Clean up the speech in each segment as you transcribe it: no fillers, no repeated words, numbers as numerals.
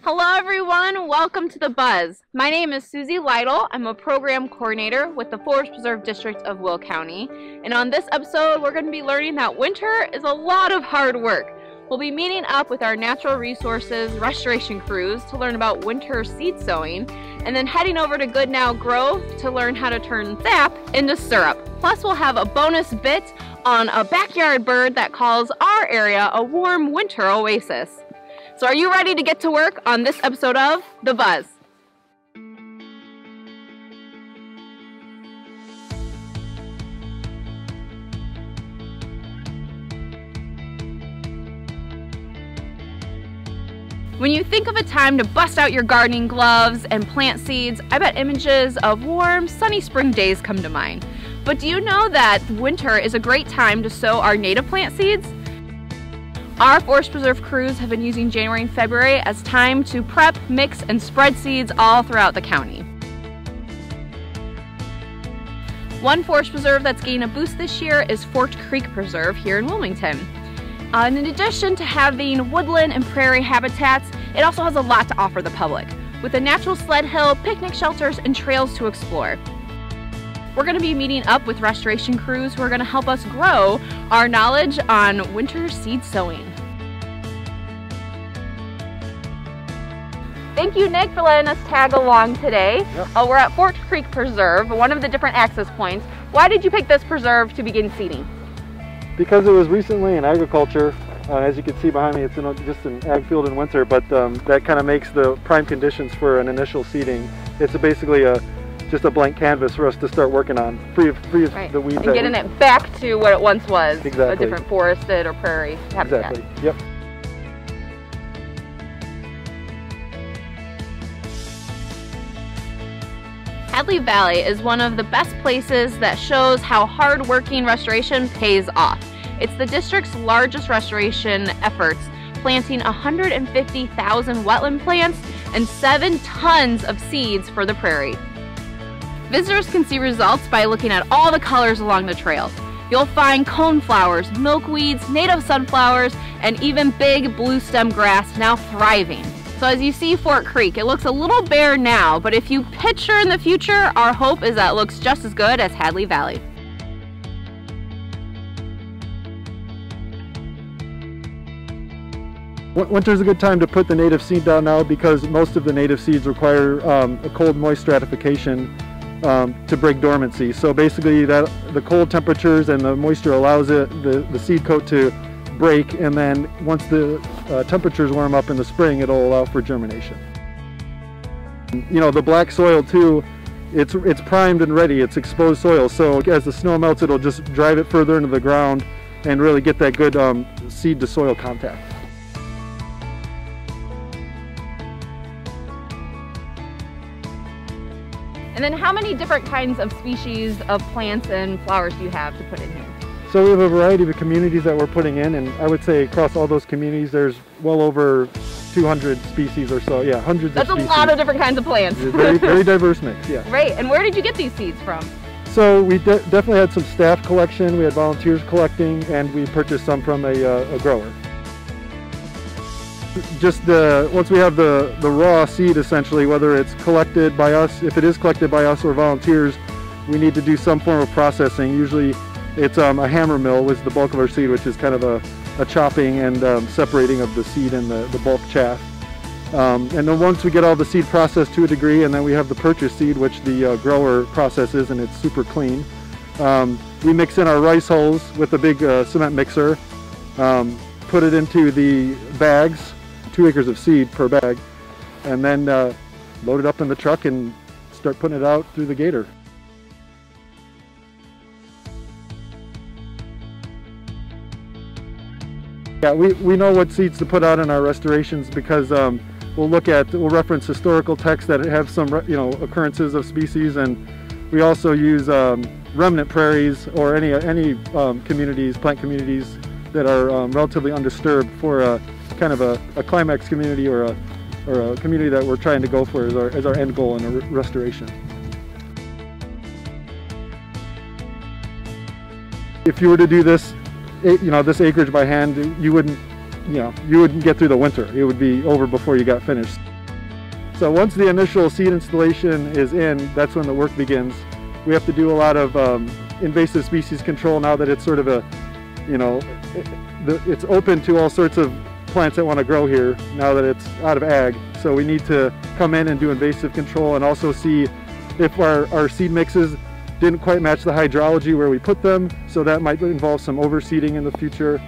Hello everyone, welcome to The Buzz. My name is Susie Lytle. I'm a program coordinator with the Forest Preserve District of Will County. And on this episode, we're going to be learning that winter is a lot of hard work. We'll be meeting up with our natural resources restoration crews to learn about winter seed sowing, and then heading over to Goodnow Grove to learn how to turn sap into syrup. Plus we'll have a bonus bit on a backyard bird that calls our area a warm winter oasis. So are you ready to get to work on this episode of The Buzz? When you think of a time to bust out your gardening gloves and plant seeds, I bet images of warm, sunny spring days come to mind. But do you know that winter is a great time to sow our native plant seeds? Our Forest Preserve crews have been using January and February as time to prep, mix, and spread seeds all throughout the county. One forest preserve that's getting a boost this year is Forked Creek Preserve here in Wilmington. And in addition to having woodland and prairie habitats, it also has a lot to offer the public, with a natural sled hill, picnic shelters, and trails to explore. We're going to be meeting up with restoration crews who are going to help us grow our knowledge on winter seed sowing. Thank you, Nick, for letting us tag along today. Yep. We're at Forked Creek Preserve, one of the different access points. Why did you pick this preserve to begin seeding? Because it was recently in agriculture. As you can see behind me, it's just an ag field in winter, but that kind of makes the prime conditions for an initial seeding. It's basically just a blank canvas for us to start working on, free of the weeds. And getting it back to what it once was, exactly. A different forested or prairie habitat. Exactly, yep. Headley Valley is one of the best places that shows how hard-working restoration pays off. It's the district's largest restoration efforts, planting 150,000 wetland plants and 7 tons of seeds for the prairie. Visitors can see results by looking at all the colors along the trails. You'll find coneflowers, milkweeds, native sunflowers, and even big blue stem grass now thriving. So as you see Forked Creek, it looks a little bare now, but if you picture in the future, our hope is that it looks just as good as Headley Valley. Winter is a good time to put the native seed down now because most of the native seeds require a cold, moist stratification to break dormancy. So basically the cold temperatures and the moisture allows the seed coat to break, and then once the temperatures warm up in the spring, it'll allow for germination. You know, the black soil too, it's primed and ready, it's exposed soil, so as the snow melts it'll just drive it further into the ground and really get that good seed to soil contact. And then how many different kinds of species of plants and flowers do you have to put in here? So we have a variety of communities that we're putting in, and I would say across all those communities there's well over 200 species or so. Yeah, hundreds of species. That's a lot of different kinds of plants. Very, very diverse mix, yeah. Right, and where did you get these seeds from? So we definitely had some staff collection, we had volunteers collecting, and we purchased some from a grower. Just once we have the raw seed, essentially, whether it's collected by us, if it is collected by us or volunteers, we need to do some form of processing. Usually it's a hammer mill was the bulk of our seed, which is kind of a chopping and separating of the seed and the bulk chaff. And then once we get all the seed processed to a degree, and then we have the purchased seed, which the grower processes, and it's super clean. We mix in our rice hulls with a big cement mixer, put it into the bags, 2 acres of seed per bag, and then load it up in the truck and start putting it out through the gator. Yeah, we know what seeds to put out in our restorations because we'll reference historical texts that have some occurrences of species, and we also use remnant prairies or any communities, plant communities that are relatively undisturbed for kind of a climax community or a community that we're trying to go for as our end goal in a restoration. If you were to do this, this acreage by hand, you wouldn't you wouldn't get through the winter. It would be over before you got finished. So once the initial seed installation is in, that's when the work begins. We have to do a lot of invasive species control now that it's sort of a, it's open to all sorts of plants that want to grow here now that it's out of ag. So we need to come in and do invasive control and also see if our seed mixes didn't quite match the hydrology where we put them. So that might involve some overseeding in the future.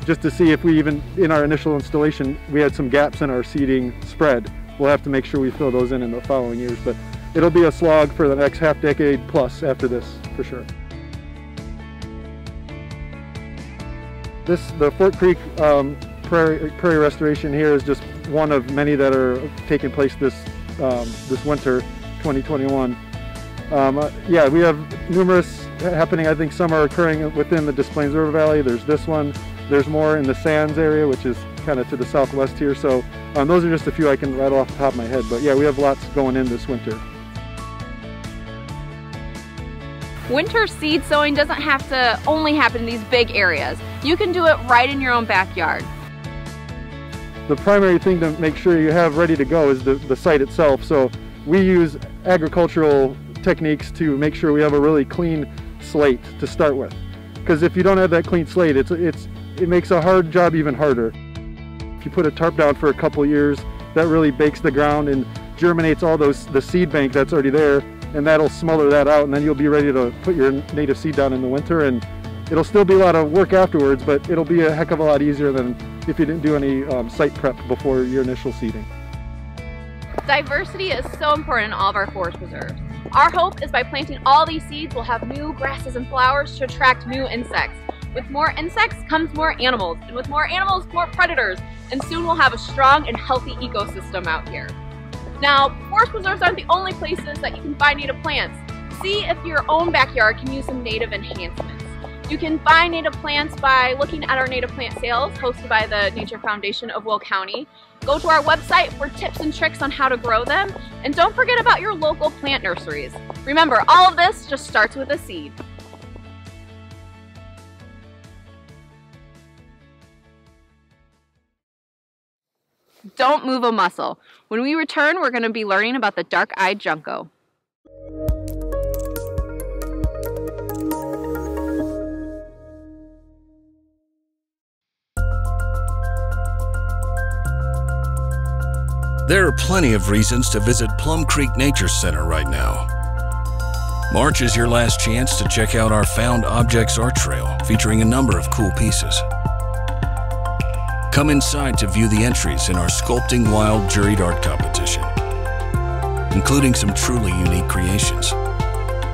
Just to see if we even, in our initial installation, we had some gaps in our seeding spread. We'll have to make sure we fill those in the following years. But it'll be a slog for the next half decade plus after this, for sure. The Fort Creek prairie restoration here is just one of many that are taking place this winter, 2021. Yeah, we have numerous happening. I think some are occurring within the Des Plaines River Valley. There's this one. There's more in the Sands area, which is kind of to the southwest here. So those are just a few I can rattle off the top of my head. But yeah, we have lots going in this winter. Winter seed sowing doesn't have to only happen in these big areas. You can do it right in your own backyard. The primary thing to make sure you have ready to go is the site itself. So we use agricultural techniques to make sure we have a really clean slate to start with. Because if you don't have that clean slate, it makes a hard job even harder. If you put a tarp down for a couple years, that really bakes the ground and germinates all the seed bank that's already there, and that'll smother that out, and then you'll be ready to put your native seed down in the winter. And it'll still be a lot of work afterwards, but it'll be a heck of a lot easier than if you didn't do any site prep before your initial seeding. Diversity is so important in all of our forest preserves. Our hope is by planting all these seeds, we'll have new grasses and flowers to attract new insects. With more insects comes more animals, and with more animals, more predators, and soon we'll have a strong and healthy ecosystem out here. Now, forest preserves aren't the only places that you can find native plants. See if your own backyard can use some native enhancements. You can find native plants by looking at our native plant sales hosted by the Nature Foundation of Will County. Go to our website for tips and tricks on how to grow them. And don't forget about your local plant nurseries. Remember, all of this just starts with a seed. Don't move a muscle. When we return, we're going to be learning about the dark-eyed junco. There are plenty of reasons to visit Plum Creek Nature Center right now. March is your last chance to check out our Found Objects art trail featuring a number of cool pieces. Come inside to view the entries in our Sculpting Wild juried art competition, including some truly unique creations.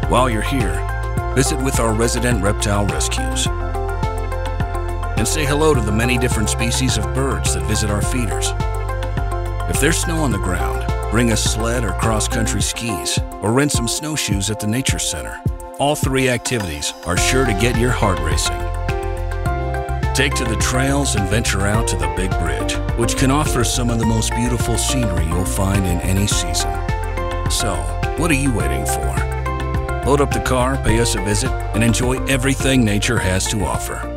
While you're here, visit with our resident reptile rescues and say hello to the many different species of birds that visit our feeders. If there's snow on the ground, bring a sled or cross-country skis, or rent some snowshoes at the Nature Center. All three activities are sure to get your heart racing. Take to the trails and venture out to the Big Bridge, which can offer some of the most beautiful scenery you'll find in any season. So, what are you waiting for? Load up the car, pay us a visit, and enjoy everything nature has to offer.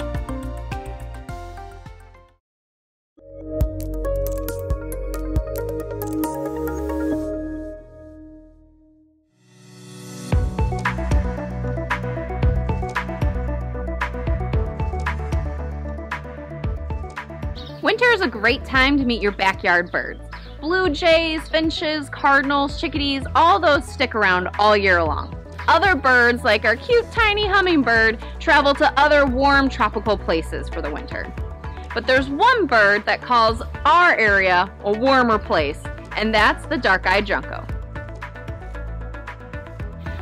Winter is a great time to meet your backyard birds. Blue jays, finches, cardinals, chickadees, all those stick around all year long. Other birds, like our cute tiny hummingbird, travel to other warm tropical places for the winter. But there's one bird that calls our area a warmer place, and that's the dark-eyed junco.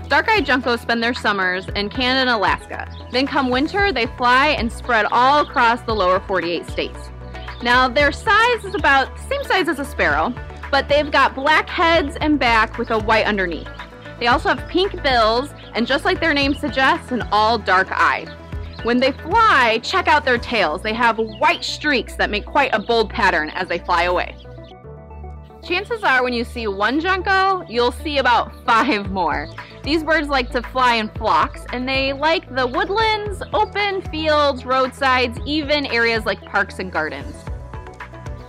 Dark-eyed juncos spend their summers in Canada and Alaska. Then come winter, they fly and spread all across the lower 48 states. Now their size is about the same size as a sparrow, but they've got black heads and back with a white underneath. They also have pink bills, and just like their name suggests, an all dark eye. When they fly, check out their tails. They have white streaks that make quite a bold pattern as they fly away. Chances are when you see one junco, you'll see about 5 more. These birds like to fly in flocks, and they like the woodlands, open fields, roadsides, even areas like parks and gardens.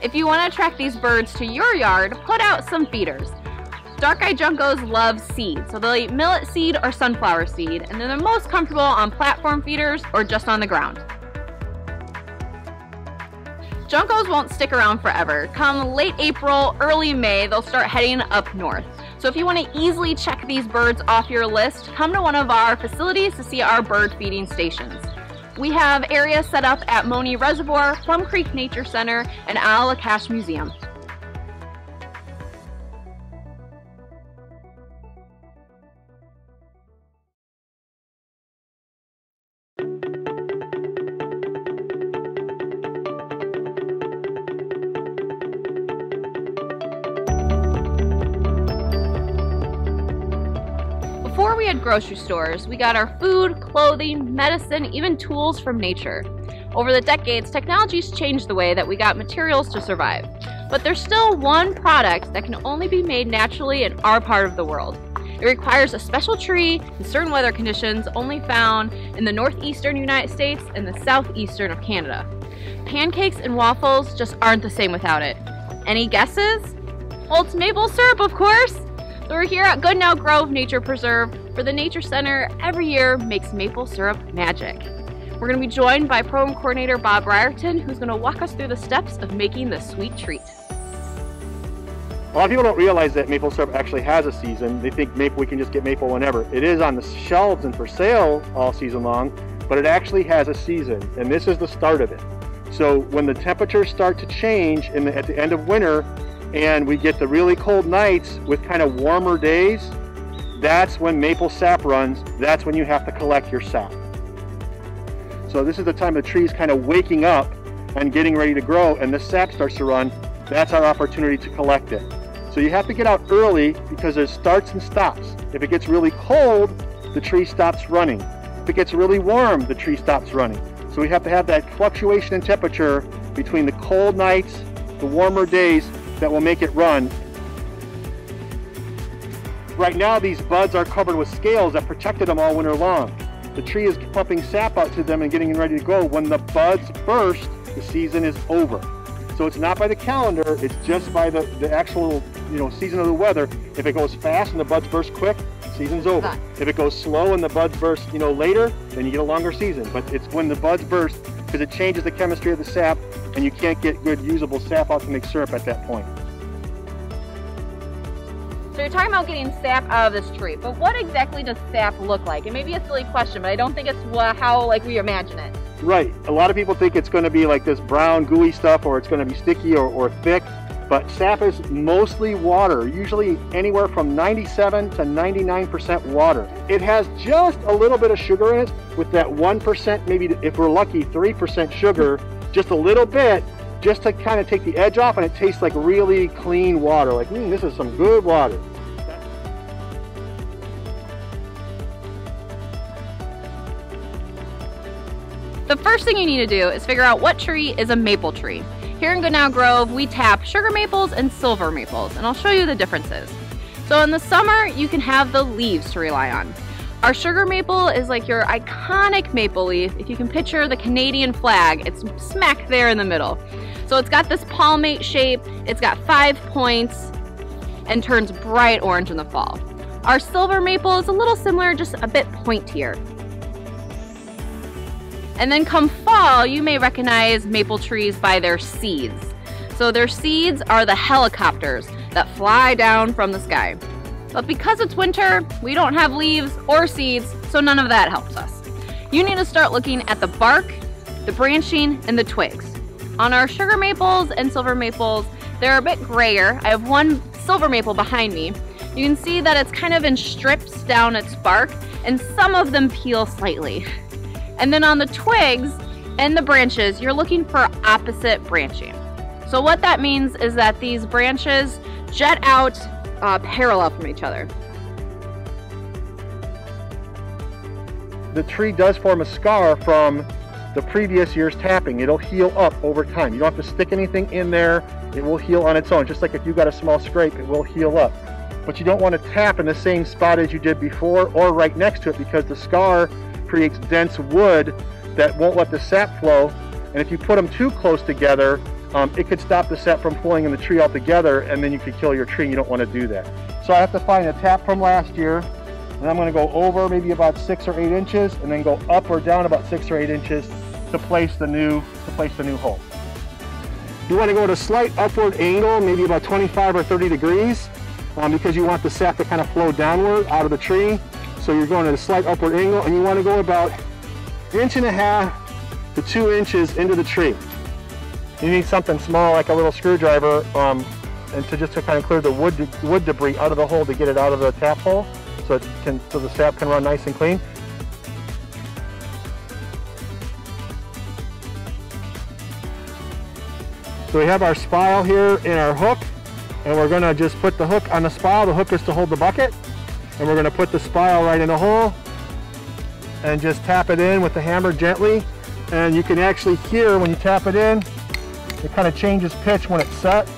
If you want to attract these birds to your yard, put out some feeders. Dark-eyed juncos love seed, so they'll eat millet seed or sunflower seed, and they're most comfortable on platform feeders or just on the ground. Juncos won't stick around forever. Come late April, early May, they'll start heading up north. So if you want to easily check these birds off your list, come to one of our facilities to see our bird feeding stations. We have areas set up at Money Reservoir, Plum Creek Nature Center, and Allagash Museum. Before we had grocery stores, we got our food, clothing, medicine, even tools from nature. Over the decades, technology's changed the way that we got materials to survive. But there's still one product that can only be made naturally in our part of the world. It requires a special tree in certain weather conditions only found in the northeastern United States and the southeastern of Canada. Pancakes and waffles just aren't the same without it. Any guesses? Well, it's maple syrup, of course! So we're here at Goodnow Grove Nature Preserve, where the Nature Center every year makes maple syrup magic. We're going to be joined by Program Coordinator Bob Ryerton, who's going to walk us through the steps of making this sweet treat. A lot of people don't realize that maple syrup actually has a season. They think we can just get maple whenever. It is on the shelves and for sale all season long, but it actually has a season, and this is the start of it. So when the temperatures start to change at the end of winter, and we get the really cold nights with kind of warmer days, that's when maple sap runs. That's when you have to collect your sap. So this is the time the tree's kind of waking up and getting ready to grow, and the sap starts to run. That's our opportunity to collect it. So you have to get out early because there's starts and stops. If it gets really cold, the tree stops running. If it gets really warm, the tree stops running. So we have to have that fluctuation in temperature between the cold nights, the warmer days, that will make it run. Right now these buds are covered with scales that protected them all winter long. The tree is pumping sap out to them and getting ready to grow. When the buds burst, the season is over. So it's not by the calendar, it's just by the actual season of the weather. If it goes fast and the buds burst quick, season's over. If it goes slow and the buds burst later, then you get a longer season. But it's when the buds burst, because it changes the chemistry of the sap, and you can't get good usable sap out to make syrup at that point. So you're talking about getting sap out of this tree, but what exactly does sap look like? It may be a silly question, but I don't think it's how we imagine it. Right. A lot of people think it's going to be like this brown gooey stuff, or it's going to be sticky or thick, but sap is mostly water, usually anywhere from 97 to 99% water. It has just a little bit of sugar in it, with that 1%, maybe if we're lucky, 3% sugar, just a little bit, just to kind of take the edge off, and it tastes like really clean water. Like, this is some good water. The first thing you need to do is figure out what tree is a maple tree. Here in Goodnow Grove, we tap sugar maples and silver maples, and I'll show you the differences. So in the summer, you can have the leaves to rely on. Our sugar maple is like your iconic maple leaf. If you can picture the Canadian flag, it's smack there in the middle. So it's got this palmate shape, it's got 5 points, and turns bright orange in the fall. Our silver maple is a little similar, just a bit pointier. And then come fall, you may recognize maple trees by their seeds. So their seeds are the helicopters that fly down from the sky. But because it's winter, we don't have leaves or seeds, so none of that helps us. You need to start looking at the bark, the branching, and the twigs. On our sugar maples and silver maples, they're a bit grayer. I have one silver maple behind me. You can see that it's kind of in strips down its bark, and some of them peel slightly. And then on the twigs and the branches, you're looking for opposite branching. So what that means is that these branches jet out parallel from each other. The tree does form a scar from the previous year's tapping. It'll heal up over time. You don't have to stick anything in there. It will heal on its own. Just like if you got a small scrape, it will heal up. But you don't want to tap in the same spot as you did before or right next to it, because the scar creates dense wood that won't let the sap flow. And if you put them too close together, it could stop the sap from flowing in the tree altogether, and then you could kill your tree. You don't want to do that. So I have to find a tap from last year, and I'm going to go over maybe about 6 or 8 inches, and then go up or down about 6 or 8 inches to place the new hole. You want to go at a slight upward angle, maybe about 25 or 30 degrees, because you want the sap to kind of flow downward out of the tree. So you're going at a slight upward angle, and you want to go about 1.5 to 2 inches into the tree. You need something small like a little screwdriver, and just to kind of clear the wood debris out of the hole to get it out of the tap hole, so the sap can run nice and clean. So we have our spile here in our hook, and we're going to just put the hook on the spile. The hook is to hold the bucket, and we're going to put the spile right in the hole and just tap it in with the hammer gently. And you can actually hear when you tap it in, it kind of changes pitch when it's set.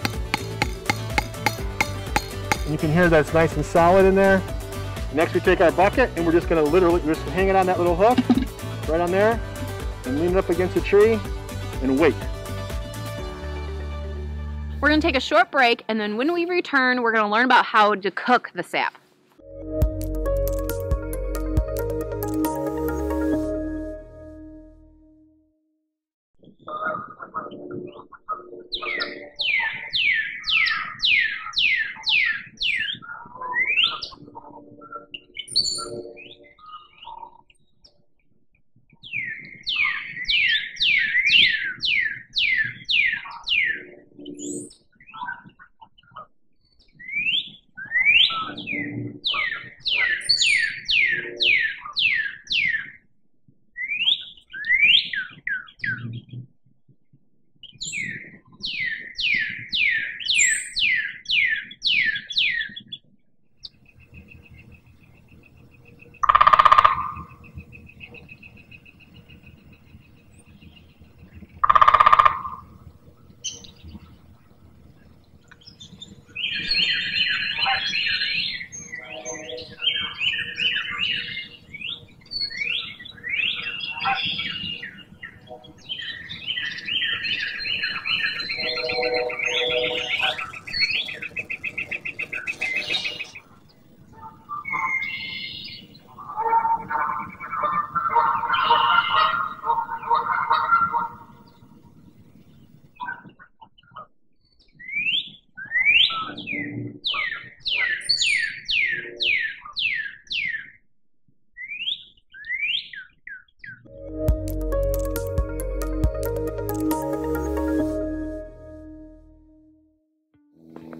And you can hear that it's nice and solid in there. Next we take our bucket, and we're just going to literally just hang it on that little hook right on there and lean it up against the tree and wait. We're going to take a short break, and then when we return, we're going to learn about how to cook the sap.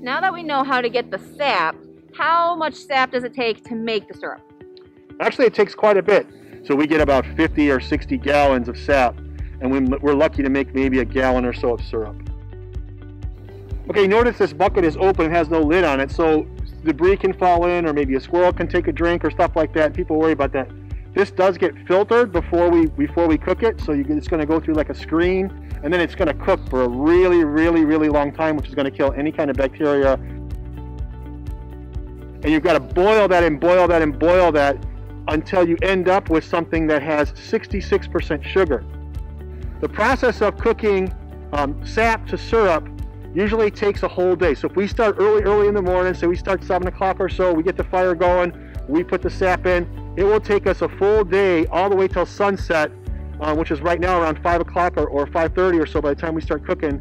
Now that we know how to get the sap, how much sap does it take to make the syrup? Actually, it takes quite a bit. So we get about 50 or 60 gallons of sap, and we're lucky to make maybe a gallon or so of syrup. Okay, notice this bucket is open and has no lid on it, so debris can fall in, or maybe a squirrel can take a drink or stuff like that. People worry about that. This does get filtered before we cook it, so it's going to go through like a screen, and then it's going to cook for a really, really, really long time, which is going to kill any kind of bacteria. And you've got to boil that and boil that and boil that until you end up with something that has 66% sugar. The process of cooking sap to syrup usually takes a whole day. So if we start early in the morning, say we start 7 o'clock or so, we get the fire going, we put the sap in, it will take us a full day all the way till sunset, which is right now around 5 o'clock or 5:30 or so by the time we start cooking,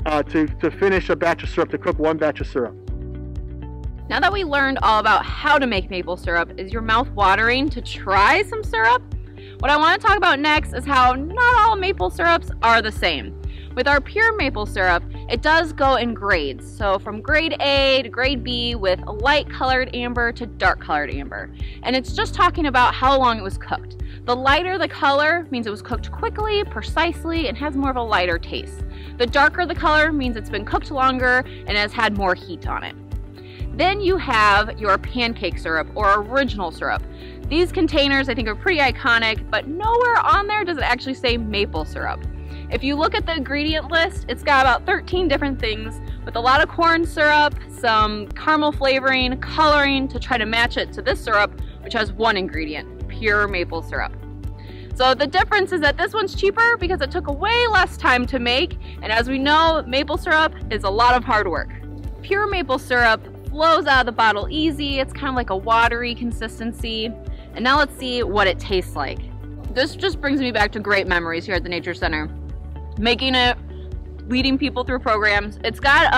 to finish a batch of syrup, to cook one batch of syrup. Now that we learned all about how to make maple syrup, is your mouth watering to try some syrup? What I want to talk about next is how not all maple syrups are the same. With our pure maple syrup, it does go in grades. So from grade A to grade B with a light colored amber to dark colored amber. And it's just talking about how long it was cooked. The lighter the color means it was cooked quickly, precisely, and has more of a lighter taste. The darker the color means it's been cooked longer and has had more heat on it. Then you have your pancake syrup or original syrup. These containers I think are pretty iconic, but nowhere on there does it actually say maple syrup. If you look at the ingredient list, it's got about 13 different things with a lot of corn syrup, some caramel flavoring, coloring to try to match it to this syrup, which has one ingredient, pure maple syrup. So the difference is that this one's cheaper because it took way less time to make, and as we know, maple syrup is a lot of hard work. Pure maple syrup flows out of the bottle easy, it's kind of like a watery consistency. And now let's see what it tastes like. This just brings me back to great memories here at the Nature Center. Making it, leading people through programs. It's got,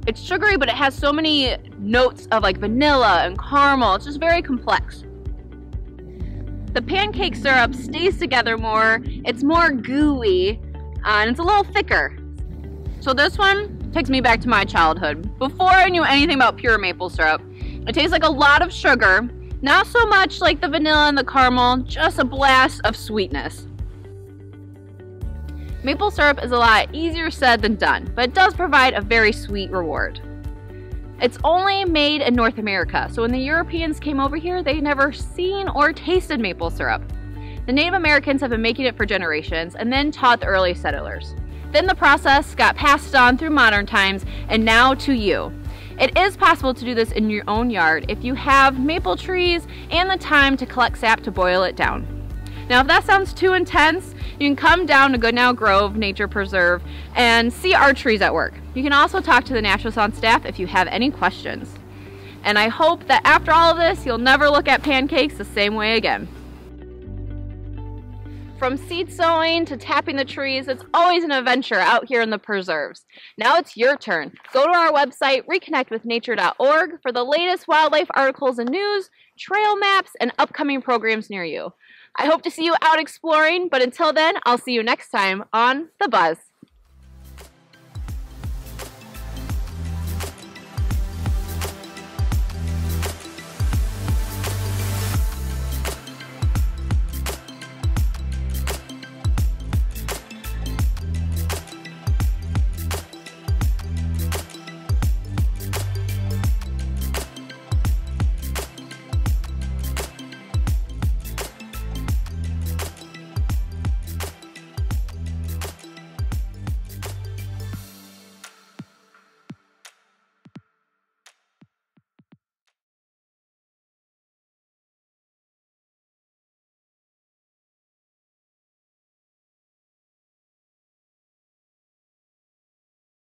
it's sugary, but it has so many notes of like vanilla and caramel. It's just very complex. The pancake syrup stays together more, it's more gooey, and it's a little thicker. So this one takes me back to my childhood. Before I knew anything about pure maple syrup, it tastes like a lot of sugar, not so much like the vanilla and the caramel, just a blast of sweetness. Maple syrup is a lot easier said than done, but it does provide a very sweet reward. It's only made in North America, so when the Europeans came over here, they never seen or tasted maple syrup. The Native Americans have been making it for generations and then taught the early settlers. Then the process got passed on through modern times and now to you. It is possible to do this in your own yard if you have maple trees and the time to collect sap to boil it down. Now if that sounds too intense, you can come down to Goodnow Grove Nature Preserve and see our trees at work. You can also talk to the Naturalists on staff if you have any questions. And I hope that after all of this, you'll never look at pancakes the same way again. From seed sowing to tapping the trees, it's always an adventure out here in the preserves. Now it's your turn. Go to our website, reconnectwithnature.org for the latest wildlife articles and news, trail maps, and upcoming programs near you. I hope to see you out exploring, but until then, I'll see you next time on The Buzz.